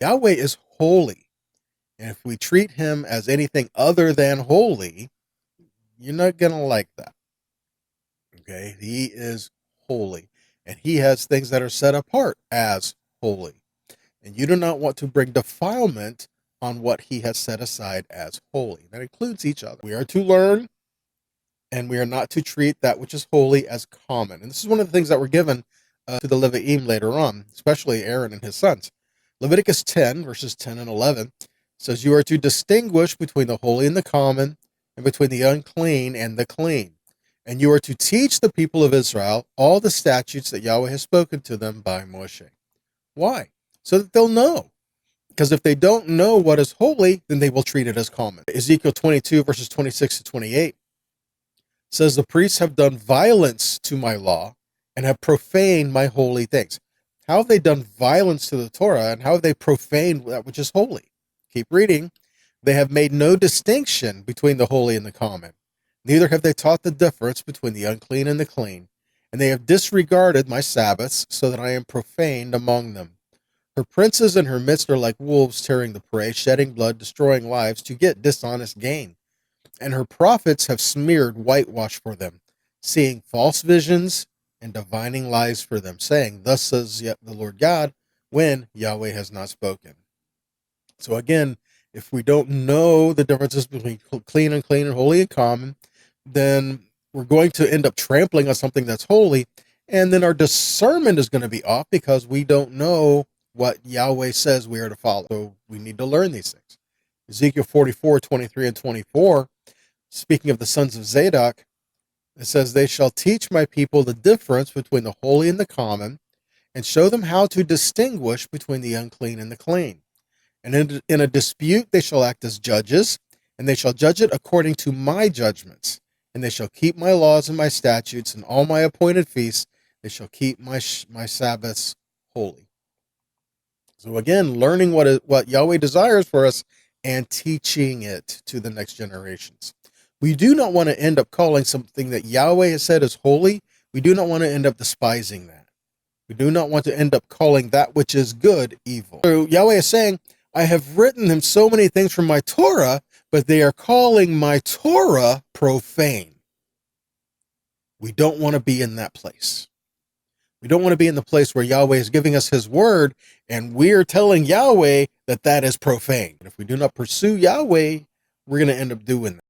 Yahweh is holy. And if we treat him as anything other than holy, you're not going to like that. Okay? He is holy. And he has things that are set apart as holy. And you do not want to bring defilement on what he has set aside as holy. That includes each other. We are to learn, and we are not to treat that which is holy as common. And this is one of the things that were given to the Levi'im later on, especially Aaron and his sons. Leviticus 10, verses 10 and 11, says, "You are to distinguish between the holy and the common, and between the unclean and the clean. And you are to teach the people of Israel all the statutes that Yahweh has spoken to them by Moshe." Why? So that they'll know. Because if they don't know what is holy, then they will treat it as common. Ezekiel 22, verses 26 to 28 says, "The priests have done violence to my law and have profaned my holy things." How have they done violence to the Torah, and how have they profaned that which is holy? Keep reading. "They have made no distinction between the holy and the common. Neither have they taught the difference between the unclean and the clean. And they have disregarded my Sabbaths, so that I am profaned among them. Her princes in her midst are like wolves tearing the prey, shedding blood, destroying lives to get dishonest gain. And her prophets have smeared whitewash for them, seeing false visions and divining lies for them, saying, 'Thus says yet the Lord God,' when Yahweh has not spoken." So again, if we don't know the differences between clean and clean and holy and common, then we're going to end up trampling on something that's holy, and then our discernment is going to be off because we don't know what Yahweh says we are to follow. So we need to learn these things. Ezekiel 44, 23 and 24, speaking of the sons of Zadok, it says, "They shall teach my people the difference between the holy and the common, and show them how to distinguish between the unclean and the clean. And in a dispute they shall act as judges, and they shall judge it according to my judgments. And they shall keep my laws and my statutes and all my appointed feasts. They shall keep my Sabbaths holy." So again, learning what Yahweh desires for us and teaching it to the next generations. We do not want to end up calling something that Yahweh has said is holy. We do not want to end up despising that. We do not want to end up calling that which is good evil. So Yahweh is saying, "I have written them so many things from my Torah, but they are calling my Torah profane." We don't want to be in that place. We don't want to be in the place where Yahweh is giving us his word and we're telling Yahweh that that is profane. And if we do not pursue Yahweh, we're going to end up doing that.